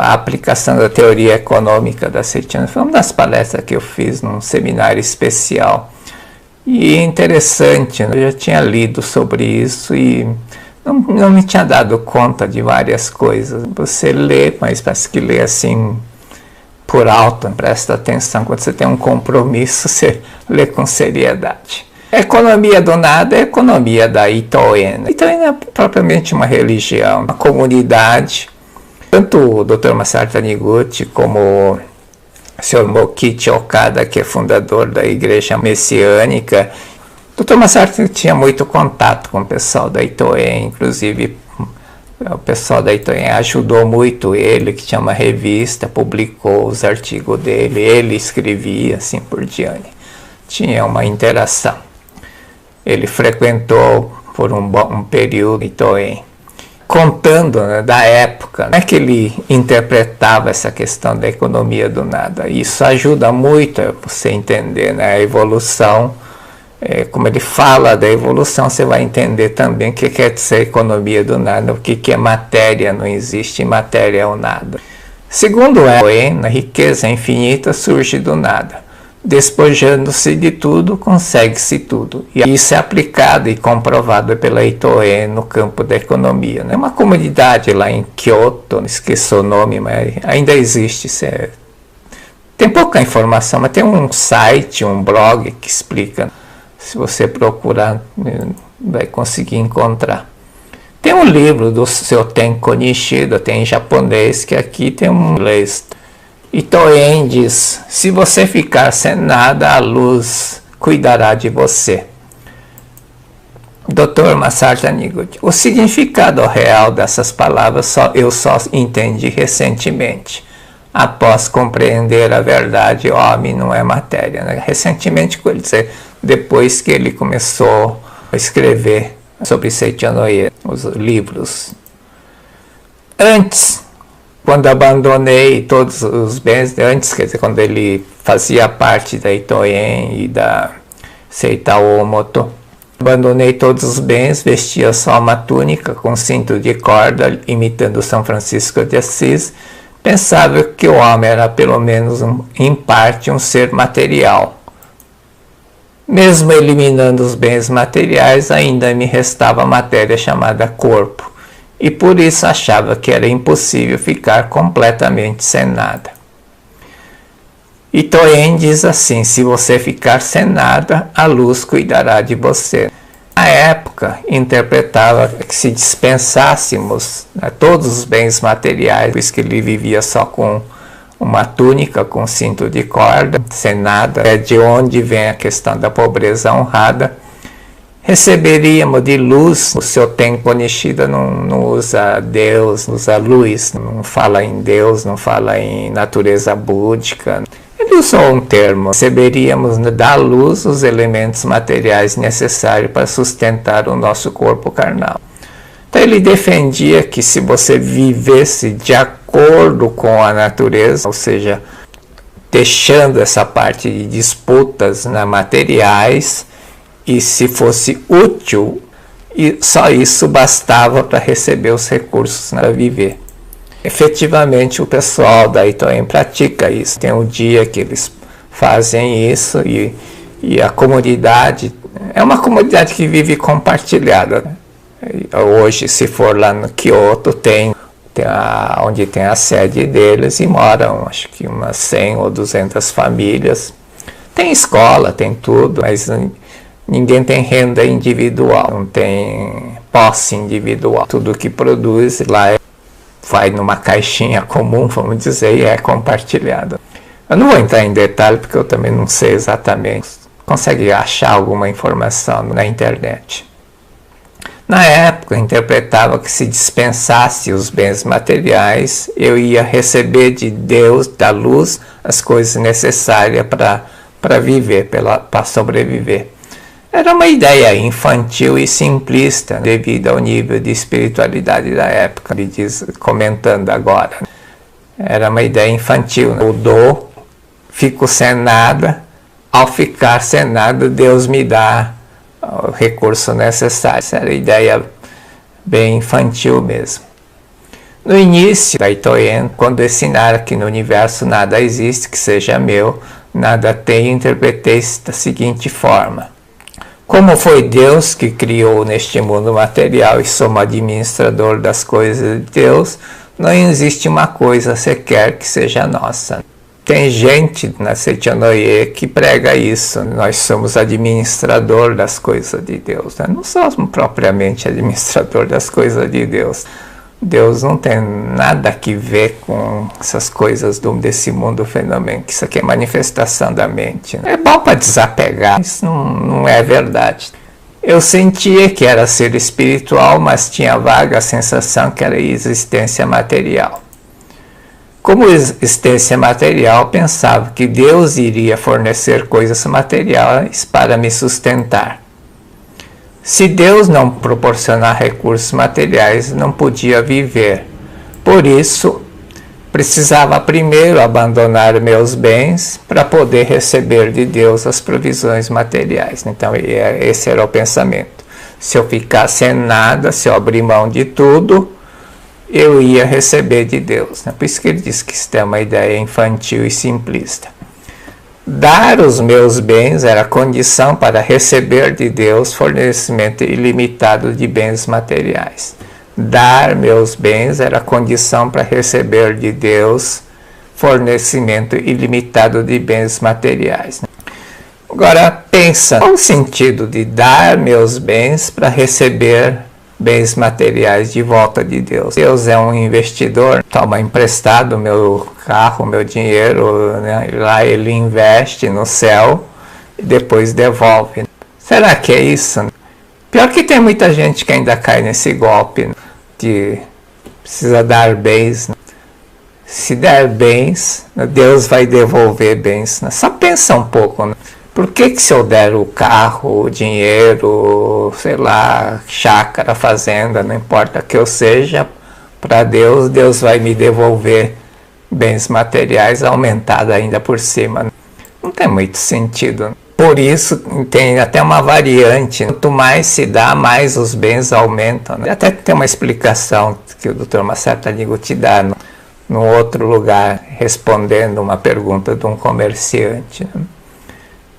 a aplicação da teoria econômica da Seitiana. Foi uma das palestras que eu fiz num seminário especial. E é interessante, eu já tinha lido sobre isso e não me tinha dado conta de várias coisas. Você lê, mas parece que lê assim por alto, presta atenção. Quando você tem um compromisso, você lê com seriedade. A economia do nada é a economia da Itoen. Itoen é propriamente uma religião, uma comunidade. Tanto o Dr. Masaru Taniguchi como o Sr. Mokichi Okada, que é fundador da Igreja Messiânica, o Dr. Masaru tinha muito contato com o pessoal da Itoen, inclusive o pessoal da Itoen ajudou muito ele, que tinha uma revista, publicou os artigos dele, ele escrevia, assim por diante. Tinha uma interação. Ele frequentou por um período Itoen. Contando, né, da época, como é que ele interpretava essa questão da economia do nada. Isso ajuda muito a você entender, né, a evolução. Como ele fala da evolução, você vai entender também o que quer dizer economia do nada, o que é matéria, não existe matéria ou nada. Segundo Itoen, a riqueza infinita surge do nada. Despojando-se de tudo, consegue-se tudo. E isso é aplicado e comprovado pela Itoen no campo da economia. É uma comunidade lá em Kyoto, esqueço o nome, mas ainda existe. Tem pouca informação, mas tem um site, um blog que explica. Se você procurar, vai conseguir encontrar. Tem um livro do Shoten Konishida, tem em japonês, que aqui tem um inglês. Itoen diz: se você ficar sem nada, a luz cuidará de você. Dr. Masaru Taniguchi: o significado real dessas palavras eu só entendi recentemente. Após compreender a verdade, o homem não é matéria. Né? Recentemente, quer dizer, depois que ele começou a escrever sobre Seichan Oie, os livros. Antes, quando abandonei todos os bens, antes, quer dizer, quando ele fazia parte da Itoen e da Seitao Omoto, abandonei todos os bens, vestia só uma túnica com cinto de corda, imitando São Francisco de Assis. Pensava que o homem era, pelo menos em parte, um ser material. Mesmo eliminando os bens materiais, ainda me restava a matéria chamada corpo, e por isso achava que era impossível ficar completamente sem nada. Itoen diz assim: se você ficar sem nada, a luz cuidará de você. Na época, interpretava que se dispensássemos, né, todos os bens materiais, pois que ele vivia só com uma túnica, com cinto de corda, sem nada, é de onde vem a questão da pobreza honrada, receberíamos de luz. O Shoten Konishida não usa Deus, usa luz, não fala em Deus, não fala em natureza búdica. Ele usou um termo: receberíamos da luz os elementos materiais necessários para sustentar o nosso corpo carnal. Então ele defendia que se você vivesse de acordo com a natureza, ou seja, deixando essa parte de disputas materiais, e se fosse útil, e só isso bastava para receber os recursos para viver. Efetivamente, o pessoal da Itoen pratica isso. Tem um dia que eles fazem isso e a comunidade é uma comunidade que vive compartilhada. Hoje, se for lá no Kyoto, onde tem a sede deles, e moram, acho que umas 100 ou 200 famílias. Tem escola, tem tudo, mas ninguém tem renda individual, não tem posse individual. Tudo que produz lá vai numa caixinha comum, vamos dizer, e é compartilhado. Eu não vou entrar em detalhe porque eu também não sei exatamente. Consegue achar alguma informação na internet. Na época, interpretava que se dispensasse os bens materiais, eu ia receber de Deus, da luz, as coisas necessárias para viver, para sobreviver. Era uma ideia infantil e simplista, devido ao nível de espiritualidade da época, ele diz, comentando agora. Era uma ideia infantil. Eu dou, fico sem nada, ao ficar sem nada, Deus me dá o recurso necessário. Essa era a ideia bem infantil mesmo. No início da Itoen, quando ensinaram que no universo nada existe que seja meu, nada tem, interpretei da seguinte forma: como foi Deus que criou neste mundo material e somos administrador das coisas de Deus, não existe uma coisa sequer que seja nossa. Tem gente na Seichonoye que prega isso, nós somos administrador das coisas de Deus. Não somos propriamente administrador das coisas de Deus. Deus não tem nada que ver com essas coisas desse mundo fenômeno, que isso aqui é manifestação da mente. É bom para desapegar, isso não é verdade. Eu sentia que era ser espiritual, mas tinha vaga sensação que era existência material. Como existência material, pensava que Deus iria fornecer coisas materiais para me sustentar. Se Deus não proporcionar recursos materiais, não podia viver. Por isso, precisava primeiro abandonar meus bens para poder receber de Deus as provisões materiais. Então, esse era o pensamento. Se eu ficar sem nada, se eu abrir mão de tudo, eu ia receber de Deus. Por isso que ele diz que isso é uma ideia infantil e simplista. Dar os meus bens era condição para receber de Deus fornecimento ilimitado de bens materiais. Dar meus bens era condição para receber de Deus fornecimento ilimitado de bens materiais. Agora pensa, qual o sentido de dar meus bens para receber bens materiais de volta de Deus? Deus é um investidor, toma emprestado meu carro, meu dinheiro, né? Lá ele investe no céu e depois devolve. Será que é isso? Pior que tem muita gente que ainda cai nesse golpe, né? De precisa dar bens. Se der bens, Deus vai devolver bens. Só pensa um pouco, né? Por que se eu der o carro, o dinheiro, sei lá, chácara, fazenda, não importa que eu seja, para Deus, Deus vai me devolver bens materiais aumentados ainda por cima? Não tem muito sentido. Por isso, tem até uma variante. Quanto mais se dá, mais os bens aumentam. Até tem uma explicação que o Dr. Masaru Taniguchi dá num outro lugar, respondendo uma pergunta de um comerciante.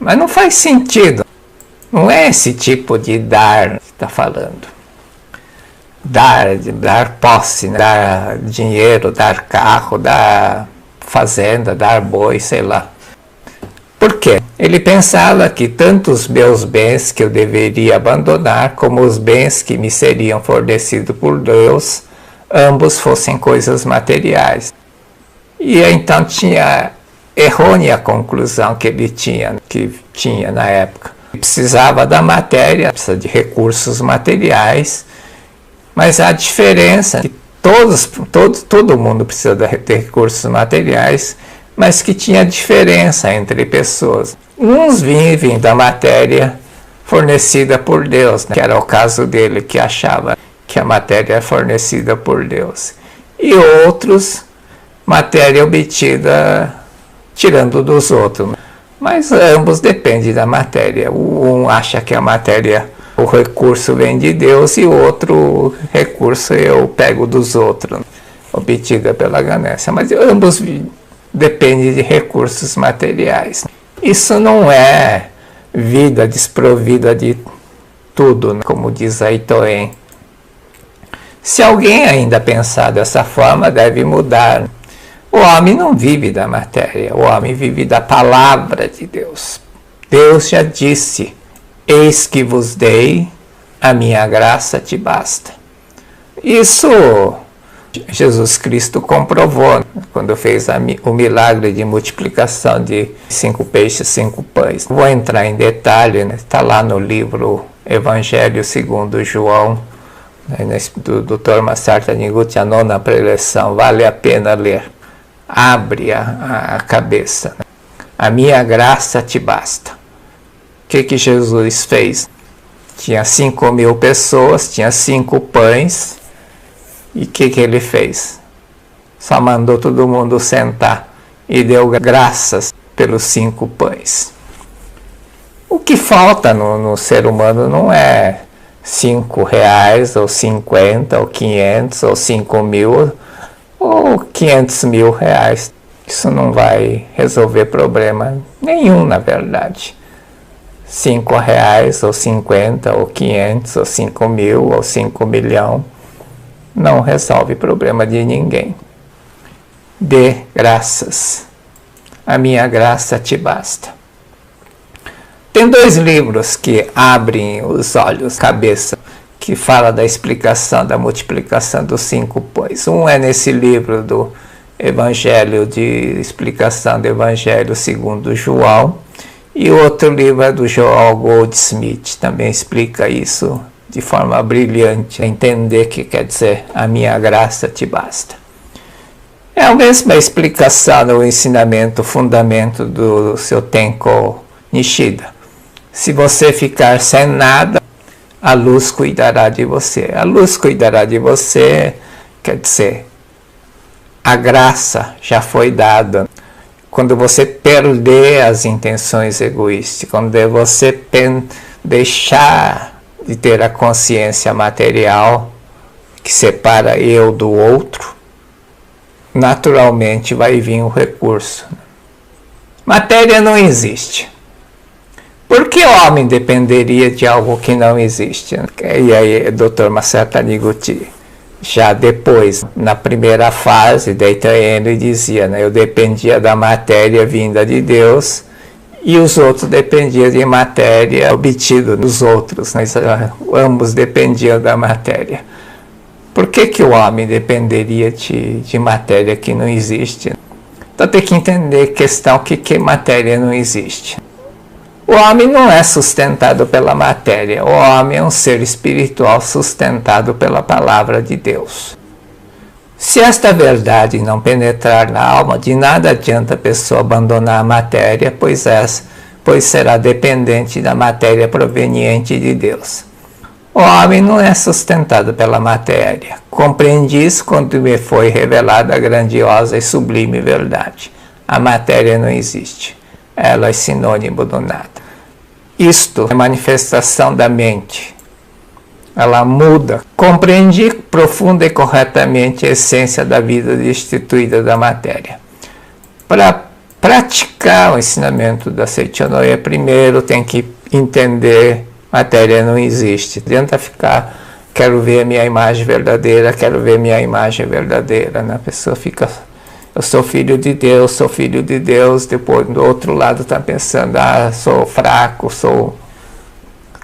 Mas não faz sentido. Não é esse tipo de dar que está falando. Dar posse, né? Dar dinheiro, dar carro, dar fazenda, dar boi, sei lá. Por quê? Ele pensava que tanto os meus bens que eu deveria abandonar, como os bens que me seriam fornecidos por Deus, ambos fossem coisas materiais. E então tinha errônea a conclusão que ele tinha na época. Precisava da matéria, precisa de recursos materiais, mas a diferença é que todo mundo precisa de recursos materiais, mas que tinha diferença entre pessoas. Uns vivem da matéria fornecida por Deus, né? Que era o caso dele, que achava que a matéria é fornecida por Deus. E outros, matéria obtida tirando dos outros. Mas ambos dependem da matéria. Um acha que a matéria, o recurso vem de Deus, e o outro recurso eu pego dos outros, obtida pela ganância. Mas ambos dependem de recursos materiais. Isso não é vida desprovida de tudo, né? Como diz a Itoen. Se alguém ainda pensar dessa forma, deve mudar. O homem não vive da matéria, o homem vive da palavra de Deus. Deus já disse: eis que vos dei, a minha graça te basta. Isso Jesus Cristo comprovou quando fez o milagre de multiplicação de 5 peixes, 5 pães. Vou entrar em detalhe, né? Está lá no livro Evangelho segundo João, né? Do Dr. Masaru Taniguchi, a 9ª preleção, vale a pena ler. Abre a cabeça. A minha graça te basta. O que Jesus fez? Tinha 5.000 pessoas, tinha 5 pães. E o que ele fez? Só mandou todo mundo sentar e deu graças pelos 5 pães. O que falta no ser humano não é R$5, ou 50, ou 500, ou 5.000. ou 500 mil reais. Isso não vai resolver problema nenhum, na verdade. 5 reais, ou 50, ou 500, ou 5 mil, ou 5 milhões, não resolve problema de ninguém. Dê graças. A minha graça te basta. Tem 2 livros que abrem os olhos, cabeça, que fala da explicação da multiplicação dos 5 pães. Um é nesse livro do Evangelho, de explicação do Evangelho segundo João, e outro livro é do Joel Goldsmith, também explica isso de forma brilhante, entender que quer dizer a minha graça te basta. É a mesma explicação do ensinamento, fundamento do seu Tenko Nishida. Se você ficar sem nada, a luz cuidará de você. A luz cuidará de você, quer dizer, a graça já foi dada. Quando você perder as intenções egoístas, quando você deixar de ter a consciência material que separa eu do outro, naturalmente vai vir o recurso. Matéria não existe. Por que o homem dependeria de algo que não existe? E aí, Dr. Masaru Taniguchi, já depois, na primeira fase, ele dizia, né, eu dependia da matéria vinda de Deus e os outros dependiam de matéria obtida dos outros, né, ambos dependiam da matéria. Por que o homem dependeria de matéria que não existe? Então tem que entender a questão que matéria não existe. O homem não é sustentado pela matéria, o homem é um ser espiritual sustentado pela palavra de Deus. Se esta verdade não penetrar na alma, de nada adianta a pessoa abandonar a matéria, pois será dependente da matéria proveniente de Deus. O homem não é sustentado pela matéria. Compreendi isso quando me foi revelada a grandiosa e sublime verdade. A matéria não existe. Ela é sinônimo do nada. Isto é manifestação da mente. Ela muda. Compreendi profunda e corretamente a essência da vida destituída da matéria. Para praticar o ensinamento da Seichonoye, primeiro tem que entender matéria não existe. Não adianta ficar, quero ver a minha imagem verdadeira, quero ver minha imagem verdadeira. Né? A pessoa fica, eu sou filho de Deus, depois do outro lado está pensando, sou fraco, sou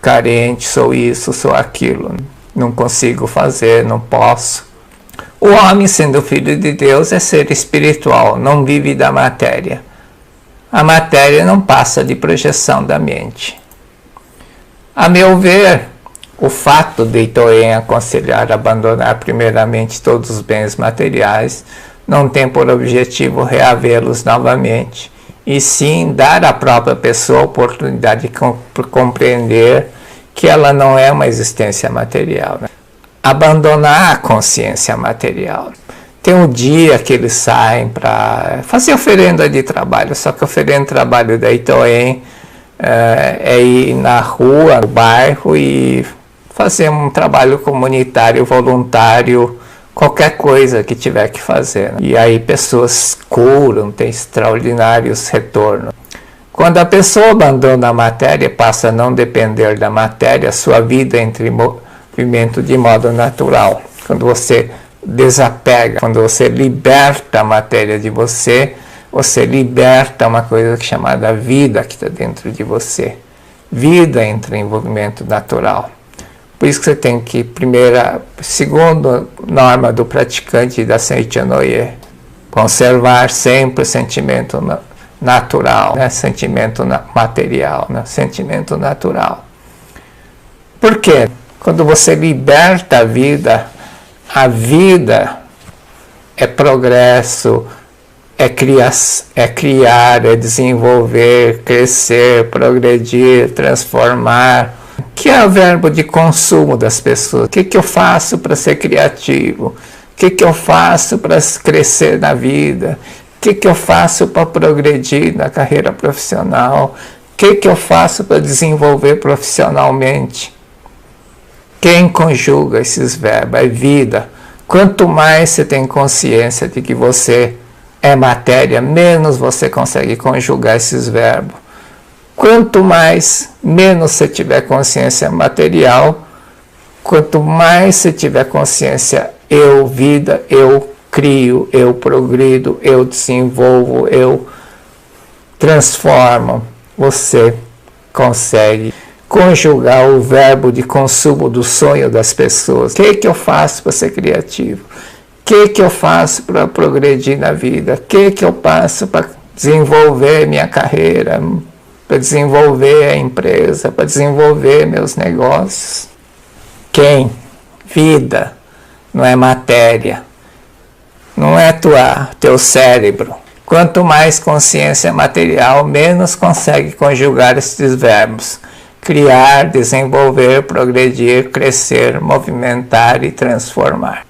carente, sou isso, sou aquilo, não consigo fazer, não posso. O homem, sendo filho de Deus, é ser espiritual, não vive da matéria. A matéria não passa de projeção da mente. A meu ver, o fato de Itoen aconselhar abandonar primeiramente todos os bens materiais não tem por objetivo reavê-los novamente, e sim dar à própria pessoa a oportunidade de compreender que ela não é uma existência material. Né? Abandonar a consciência material. Tem um dia que eles saem para fazer oferenda de trabalho, só que a oferenda de trabalho da Itoen é ir na rua, no bairro e fazer um trabalho comunitário, voluntário, qualquer coisa que tiver que fazer. Né? E aí pessoas curam, tem extraordinários retornos. Quando a pessoa abandona a matéria, passa a não depender da matéria, sua vida entra em movimento de modo natural. Quando você desapega, quando você liberta a matéria de você, você liberta uma coisa chamada vida que está dentro de você. Vida entra em movimento natural. Por isso que você tem que, segundo norma do praticante da Seichonoye, conservar sempre o sentimento natural, né? Sentimento material, né? Sentimento natural. Por quê? Quando você liberta a vida é progresso, é criar, é desenvolver, crescer, progredir, transformar. Que é o verbo de consumo das pessoas. O que eu faço para ser criativo? O que eu faço para crescer na vida? O que eu faço para progredir na carreira profissional? O que eu faço para desenvolver profissionalmente? Quem conjuga esses verbos? É vida. Quanto mais você tem consciência de que você é matéria, menos você consegue conjugar esses verbos. Quanto menos você tiver consciência material, quanto mais você tiver consciência eu, vida, eu crio, eu progrido, eu desenvolvo, eu transformo, você consegue conjugar o verbo de consumo do sonho das pessoas. O que eu faço para ser criativo? O que eu faço para progredir na vida? O que eu faço para desenvolver minha carreira, para desenvolver a empresa, para desenvolver meus negócios? Quem? Vida, não é matéria, não é teu cérebro. Quanto mais consciência material, menos consegue conjugar esses verbos. Criar, desenvolver, progredir, crescer, movimentar e transformar.